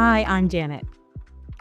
Hi, I'm Janet.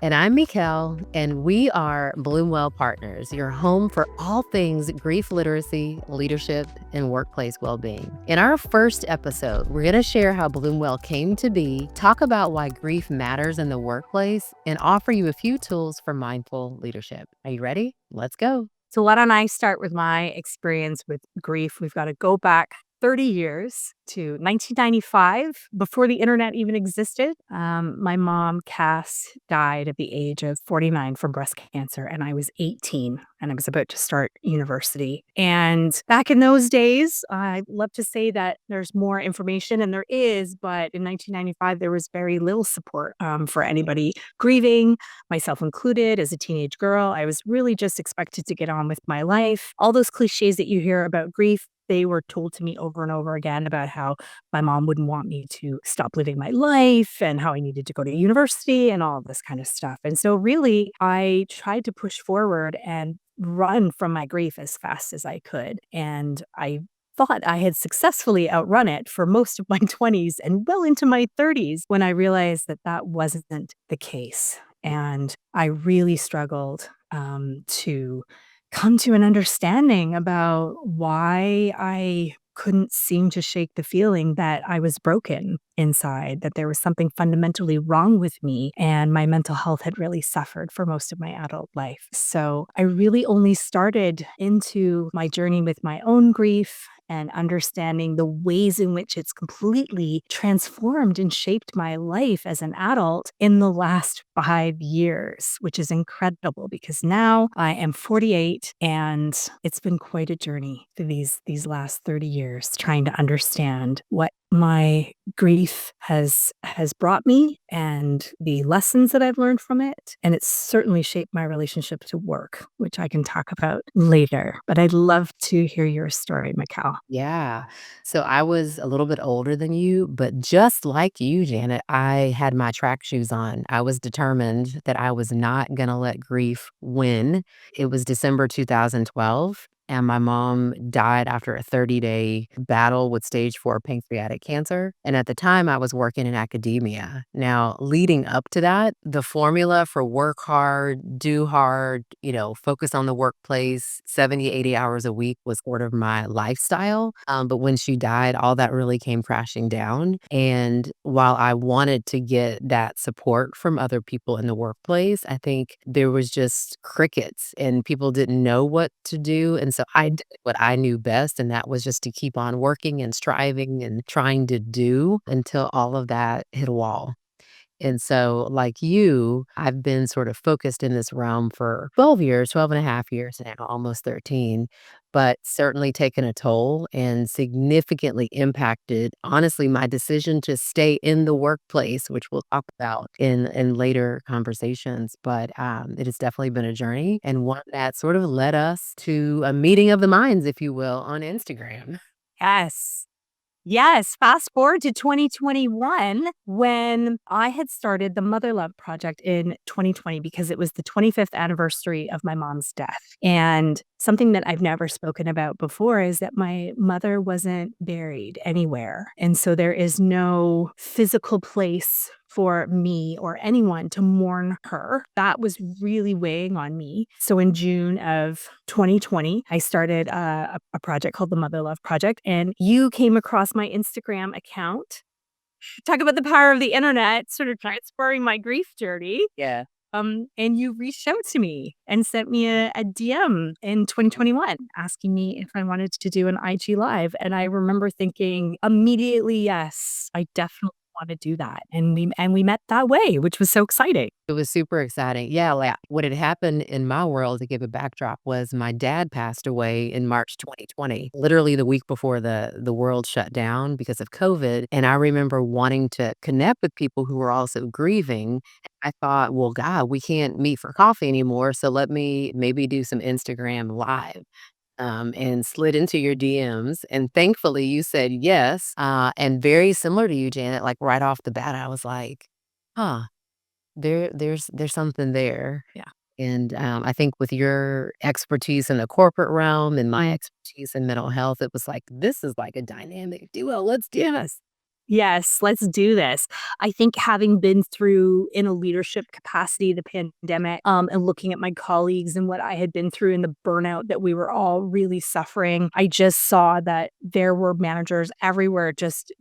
And I'm Mekel, and we are Bloomwell Partners, your home for all things grief literacy, leadership, and workplace well-being. In our first episode, we're going to share how Bloomwell came to be, talk about why grief matters in the workplace, and offer you a few tools for mindful leadership. Are you ready? Let's go. So, why don't I start with my experience with grief? We've got to go back 30 years to 1995, before the internet even existed. My mom, Cass, died at the age of 49 from breast cancer, and I was 18, and I was about to start university. And back in those days, I love to say that there's more information, and there is, but in 1995, there was very little support for anybody grieving, myself included. As a teenage girl, I was really just expected to get on with my life. All those cliches that you hear about grief, they were told to me over and over again about how my mom wouldn't want me to stop living my life and how I needed to go to university and all this kind of stuff. And so really, I tried to push forward and run from my grief as fast as I could. And I thought I had successfully outrun it for most of my 20s and well into my 30s when I realized that that wasn't the case. And I really struggled to come to an understanding about why I couldn't seem to shake the feeling that I was broken inside, that there was something fundamentally wrong with me, and my mental health had really suffered for most of my adult life. So I really only started into my journey with my own grief and understanding the ways in which it's completely transformed and shaped my life as an adult in the last 5 years, which is incredible because now I am 48 and it's been quite a journey for these last 30 years trying to understand what my grief has brought me and the lessons that I've learned from it. And it's certainly shaped my relationship to work, which I can talk about later. But I'd love to hear your story, Mekel. Yeah. So I was a little bit older than you, but just like you, Janet, I had my track shoes on. I was determined that I was not going to let grief win. It was December 2012. And my mom died after a 30-day battle with stage 4 pancreatic cancer. And at the time, I was working in academia. Now, leading up to that, the formula for work hard, do hard, focus on the workplace, 70, 80 hours a week was sort of my lifestyle. But when she died, all that really came crashing down. And while I wanted to get that support from other people in the workplace, I think there was just crickets and people didn't know what to do. And so I did what I knew best, and that was just to keep on working and striving and trying to do until all of that hit a wall. And so, like you, I've been sort of focused in this realm for 12 years, 12 and a half years now, almost 13, but certainly taken a toll and significantly impacted, honestly, my decision to stay in the workplace, which we'll talk about in later conversations. But it has definitely been a journey and one that sort of led us to a meeting of the minds, if you will, on Instagram. Yes. Yes, fast forward to 2021 when I had started the Mother Love Project in 2020 because it was the 25th anniversary of my mom's death. And something that I've never spoken about before is that my mother wasn't buried anywhere. And so there is no physical place for me or anyone to mourn her. That was really weighing on me. So in June of 2020, I started a project called the Mother Love Project, and you came across my Instagram account. Talk about the power of the internet, sort of transferring my grief journey. Yeah. And you reached out to me and sent me a DM in 2021 asking me if I wanted to do an IG live. And I remember thinking immediately, yes, I definitely want to do that. And we met that way, which was so exciting. It was super exciting. Yeah, like, what had happened in my world, to give a backdrop, was my dad passed away in March 2020, literally the week before the world shut down because of COVID, and I remember wanting to connect with people who were also grieving. I thought, "Well, God, we can't meet for coffee anymore, so let me maybe do some Instagram Live." And slid into your DMs, and thankfully, you said yes, and very similar to you, Janet, like, right off the bat, I was like, "Huh." There's something there. Yeah. And, I think with your expertise in the corporate realm and my expertise in mental health, it was like, "This is like a dynamic duo, let's do this." Yes, let's do this. I think having been through in a leadership capacity the pandemic, and looking at my colleagues and what I had been through and the burnout that we were all really suffering, I just saw that there were managers everywhere just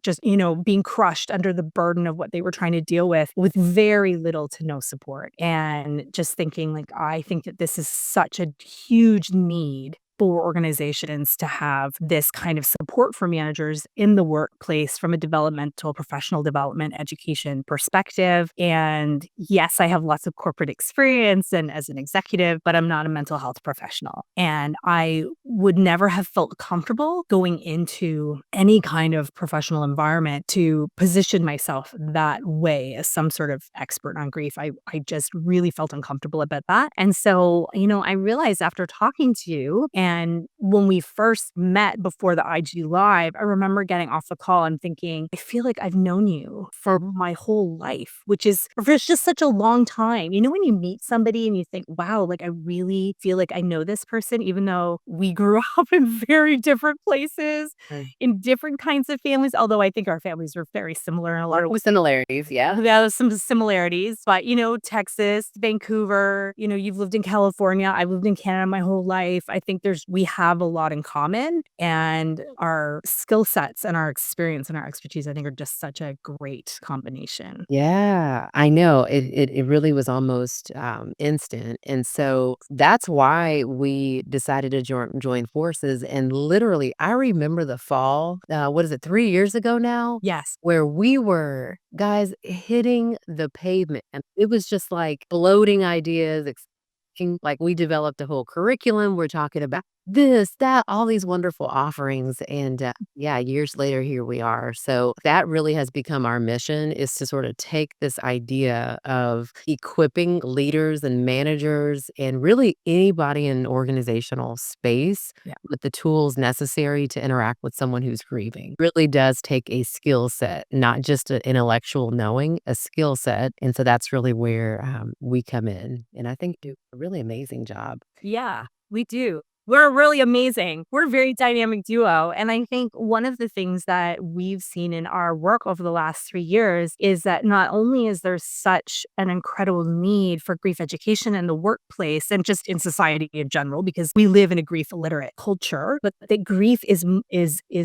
being crushed under the burden of what they were trying to deal with very little to no support. And just thinking like, I think that this is such a huge need for organizations to have this kind of support for managers in the workplace from a developmental, professional development, education perspective. And yes, I have lots of corporate experience and as an executive, but I'm not a mental health professional. And I would never have felt comfortable going into any kind of professional environment to position myself that way as some sort of expert on grief. I just really felt uncomfortable about that. And so, I realized after talking to you and when we first met before the IG Live, I remember getting off the call and thinking, I feel like I've known you for my whole life, which is for just such a long time. When you meet somebody and you think, wow, like I really feel like I know this person, even though we grew up in very different places, Right. in different kinds of families, although I think our families were very similar in a lot of With similarities, yeah. yeah, there's some similarities, but Texas, Vancouver, you've lived in California. I've lived in Canada my whole life. I think we have a lot in common, and our skill sets and our experience and our expertise, I think, are just such a great combination. Yeah, I know. It really was almost, instant, and so that's why we decided to join forces, and literally, I remember the fall, what is it, 3 years ago now? Yes. Where we were, guys, hitting the pavement, and it was just, like, floating ideas, like, we developed a whole curriculum, we're talking about this, that, all these wonderful offerings, and, yeah, years later, here we are. So that really has become our mission, is to sort of take this idea of equipping leaders and managers and really anybody in organizational space Yeah. with the tools necessary to interact with someone who's grieving. Really does take a skill set, not just an intellectual knowing, a skill set, and so that's really where, we come in, and I think do a really amazing job. Yeah, we do. We're really amazing. We're a very dynamic duo. And I think one of the things that we've seen in our work over the last 3 years is that not only is there such an incredible need for grief education in the workplace and just in society in general, because we live in a grief illiterate culture, but that grief is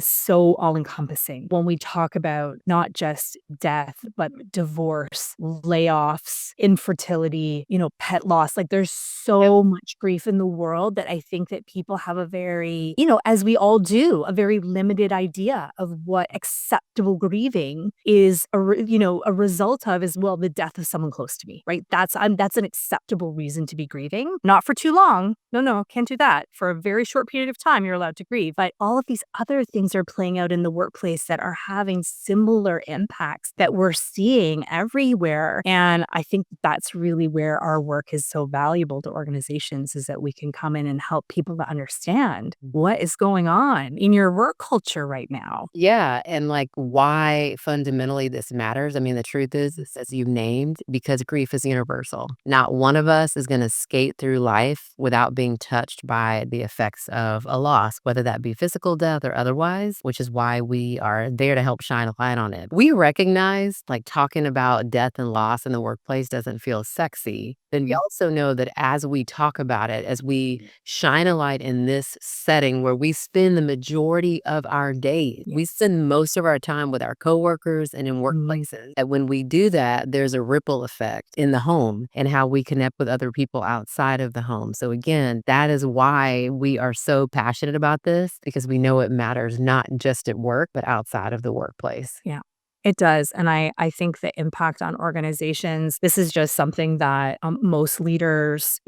so all encompassing. When we talk about not just death, but divorce, layoffs, infertility, pet loss, like there's so much grief in the world that I think that people have a very, as we all do, a very limited idea of what acceptable grieving is, a result of is, well, the death of someone close to me, right? That's an acceptable reason to be grieving. Not for too long. No, can't do that. For a very short period of time, you're allowed to grieve. But all of these other things are playing out in the workplace that are having similar impacts that we're seeing everywhere. And I think that's really where our work is so valuable to organizations, is that we can come in and help people to understand what is going on in your work culture right now. Yeah, and, like, why fundamentally this matters, I mean, the truth is as you named, because grief is universal. Not one of us is gonna skate through life without being touched by the effects of a loss, whether that be physical death or otherwise, which is why we are there to help shine a light on it. We recognize, like, talking about death and loss in the workplace doesn't feel sexy, but we also know that as we talk about it, as we shine a light in this setting where we spend the majority of our days, we spend most of our time with our coworkers and in workplaces. And when we do that, there's a ripple effect in the home and how we connect with other people outside of the home. So again, that is why we are so passionate about this, because we know it matters not just at work, but outside of the workplace. Yeah. It does. And I think the impact on organizations, this is just something that most leaders,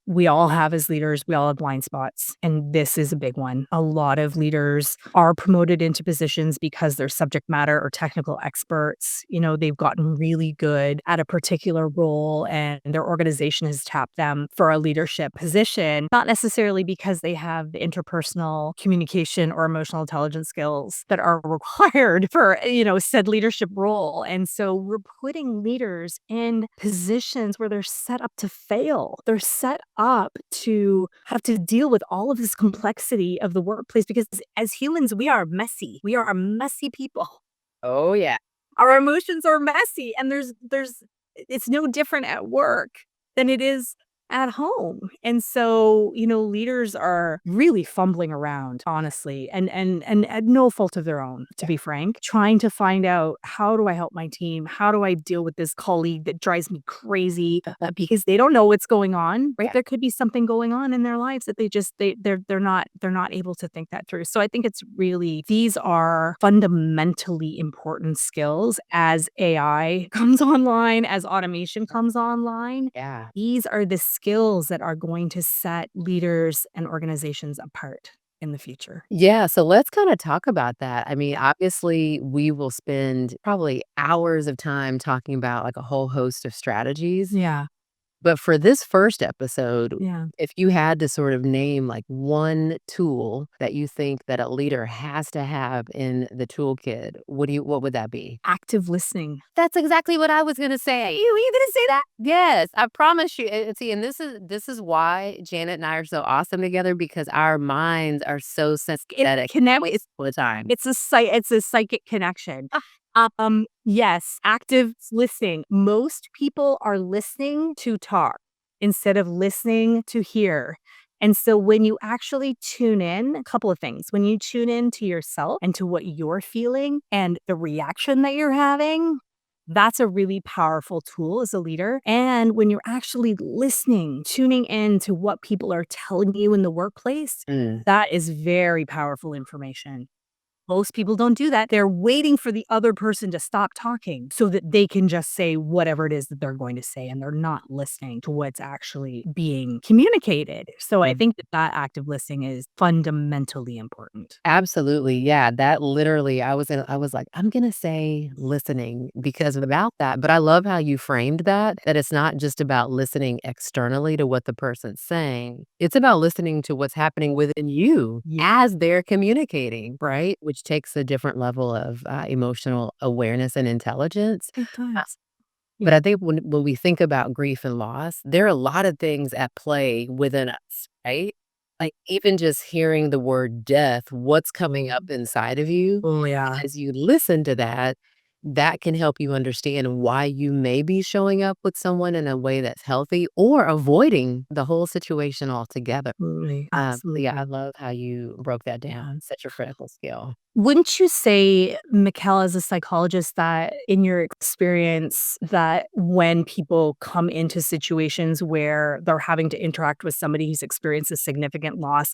we all have as leaders, we all have blind spots. And this is a big one. A lot of leaders are promoted into positions because they're subject matter or technical experts. They've gotten really good at a particular role and their organization has tapped them for a leadership position, not necessarily because they have the interpersonal communication or emotional intelligence skills that are required for, said leadership role. And so we're putting leaders in positions where they're set up to fail. They're set up to have to deal with all of this complexity of the workplace because as humans, we are messy. We are a messy people. Oh, yeah. Our emotions are messy, and there's it's no different at work than it is at home. And so, leaders are really fumbling around, honestly, and at no fault of their own, to Yeah. be frank, trying to find out, how do I help my team? How do I deal with this colleague that drives me crazy? Because they don't know what's going on, right? Yeah. There could be something going on in their lives that they're not able to think that through. So I think these are fundamentally important skills as AI comes online, as automation comes online. Yeah. These are the skills that are going to set leaders and organizations apart in the future. Yeah, so let's kinda talk about that. I mean, obviously, we will spend probably hours of time talking about, like, a whole host of strategies. Yeah, But for this first episode, yeah. if you had to sort of name like one tool that you think that a leader has to have in the toolkit, what would that be? Active listening. That's exactly what I was gonna say. You gonna say that? Yes, I promise you. And see, and this is why Janet and I are so awesome together because our minds are so It synthetic connects. all the time. It's a psychic connection. Yes, active listening. Most people are listening to talk instead of listening to hear. And so when you actually tune in, a couple of things. When you tune in to yourself and to what you're feeling and the reaction that you're having, that's a really powerful tool as a leader. And when you're actually listening, tuning in to what people are telling you in the workplace, Mm. that is very powerful information. Most people don't do that. They're waiting for the other person to stop talking so that they can just say whatever it is that they're going to say, and they're not listening to what's actually being communicated. So I think that active listening is fundamentally important. Absolutely, yeah, that literally I was like, "I'm gonna say listening because about that," but I love how you framed that it's not just about listening externally to what the person's saying, it's about listening to what's happening within you Yeah, as they're communicating, right? Which takes a different level of, emotional awareness and intelligence. it Uh, does. but Yeah. I think when we think about grief and loss, there are a lot of things at play within us, right? Like, even just hearing the word death, what's coming up inside of you, Oh, yeah. as you listen to that, that can help you understand why you may be showing up with someone in a way that's healthy or avoiding the whole situation altogether. Absolutely. Yeah, I Absolutely. love how you broke that down, such a critical skill. Wouldn't you say, Mekel, as a psychologist, that in your experience, that when people come into situations where they're having to interact with somebody who's experienced a significant loss,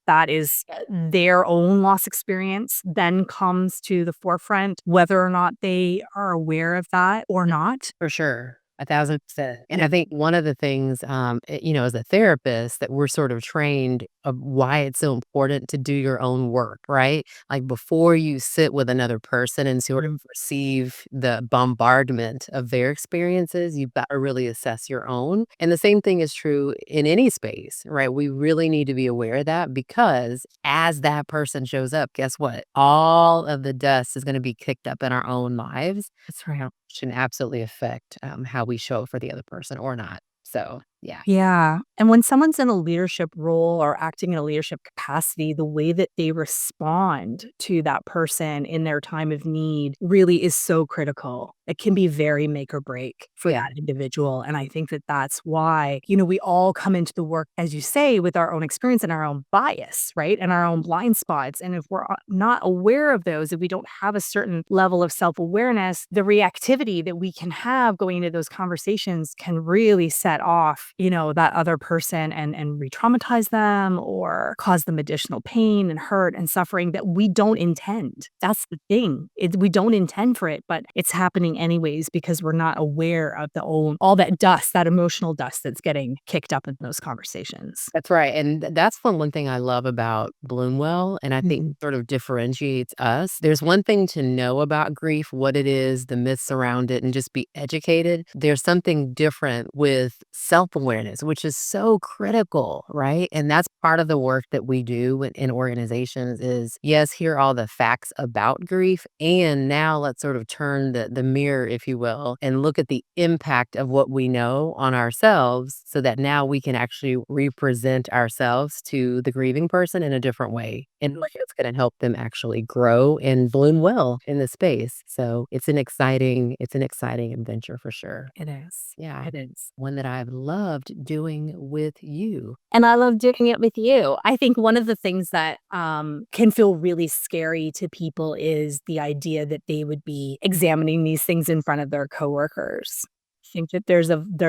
that is their own loss experience then comes to the forefront, whether or not they are aware of that or not? For sure. 1,000%. And I think one of the things, as a therapist that we're sort of trained of why it's so important to do your own work, right? Like before you sit with another person and sort of Mm. receive the bombardment of their experiences, you've got to really assess your own. And the same thing is true in any space, right? We really need to be aware of that because as that person shows up, guess what? All of the dust is going to be kicked up in our own lives That's right. can absolutely affect, how we show up for the other person or not. So, yeah. Yeah. And when someone's in a leadership role or acting in a leadership capacity, the way that they respond to that person in their time of need really is so critical. It can be very make or break for Yeah. that individual. And I think that that's why, we all come into the work, as you say, with our own experience and our own bias, right? And our own blind spots. And if we're not aware of those, if we don't have a certain level of self awareness, the reactivity that we can have going into those conversations can really set off, that other person and re-traumatize them or cause them additional pain and hurt and suffering that we don't intend. That's the thing. We don't intend for it, but it's happening anyways because we're not aware of all that dust, that emotional dust that's getting kicked up in those conversations. That's right, and that's one thing I love about Bloomwell, and I think Mhm. sort of differentiates us. There's one thing to know about grief, what it is, the myths around it, and just be educated. There's something different with self self-awareness, which is so critical, right? And that's part of the work that we do in organizations is, yes, here are all the facts about grief. And now let's sort of turn the mirror, if you will, and look at the impact of what we know on ourselves so that now we can actually represent ourselves to the grieving person in a different way. And like it's going to help them actually grow and bloom well in the space. So it's an exciting adventure for sure. It is. Yeah. It is. One that I've loved doing with you. And I love doing it with you. I think one of the things that can feel really scary to people is the idea that they would be examining these things in front of their coworkers. I think that there's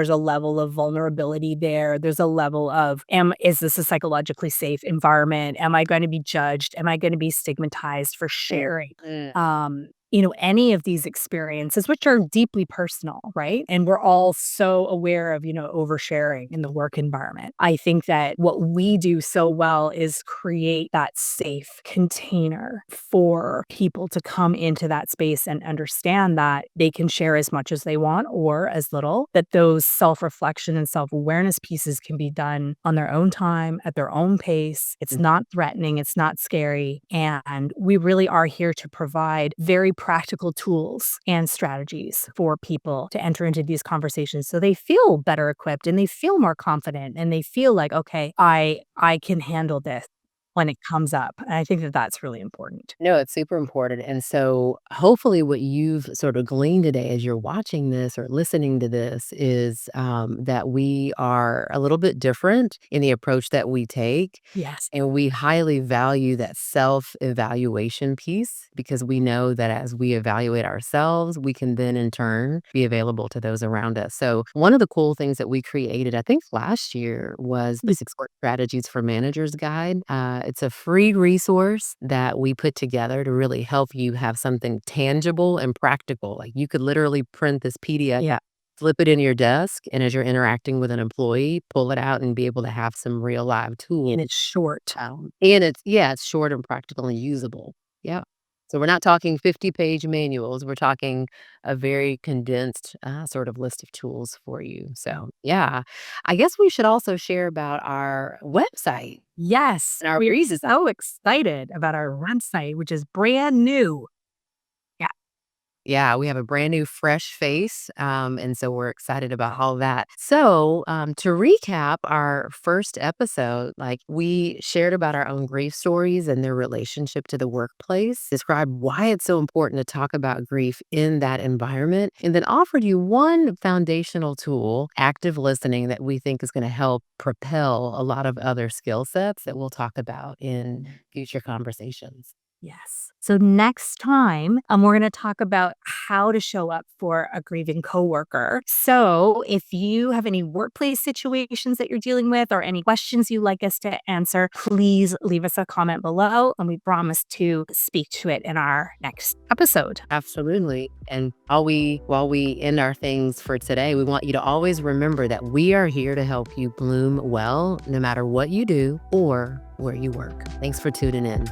a level of vulnerability there. There's a level of is this a psychologically safe environment? Am I going to be judged? Am I going to be stigmatized for sharing? Mm. Any of these experiences, which are deeply personal, right? And we're all so aware of, oversharing in the work environment. I think that what we do so well is create that safe container for people to come into that space and understand that they can share as much as they want or as little, that those self-reflection and self-awareness pieces can be done on their own time, at their own pace. It's not threatening, it's not scary. And we really are here to provide very practical tools and strategies for people to enter into these conversations so they feel better equipped and they feel more confident and they feel like, okay, I can handle this when it comes up. And I think that that's really important. No, it's super important. And so hopefully what you've sort of gleaned today as you're watching this or listening to this is that we are a little bit different in the approach that we take. Yes. And we highly value that self-evaluation piece because we know that as we evaluate ourselves, we can then in turn be available to those around us. So one of the cool things that we created, I think last year, was the 6 Core Strategies for Managers Guide. It's a free resource that we put together to really help you have something tangible and practical. Like you could literally print this PDF, Yeah. flip it in your desk, and as you're interacting with an employee, pull it out and be able to have some real live tools. And it's short. And it's short and practical and usable. Yeah. So we're not talking 50-page manuals. We're talking a very condensed sort of list of tools for you. So yeah, I guess we should also share about our website. Yes. And our We're so excited about our website, which is brand new. Yeah. Yeah, we have a brand new fresh face, and so we're excited about all that. So, to recap our first episode, like we shared about our own grief stories and their relationship to the workplace, described why it's so important to talk about grief in that environment, and then offered you one foundational tool, active listening, that we think is going to help propel a lot of other skill sets that we'll talk about in future conversations. Yes. So next time, we're going to talk about how to show up for a grieving coworker. So if you have any workplace situations that you're dealing with or any questions you'd like us to answer, please leave us a comment below and we promise to speak to it in our next episode. Absolutely. And while we end our things for today, we want you to always remember that we are here to help you bloom well, no matter what you do or where you work. Thanks for tuning in.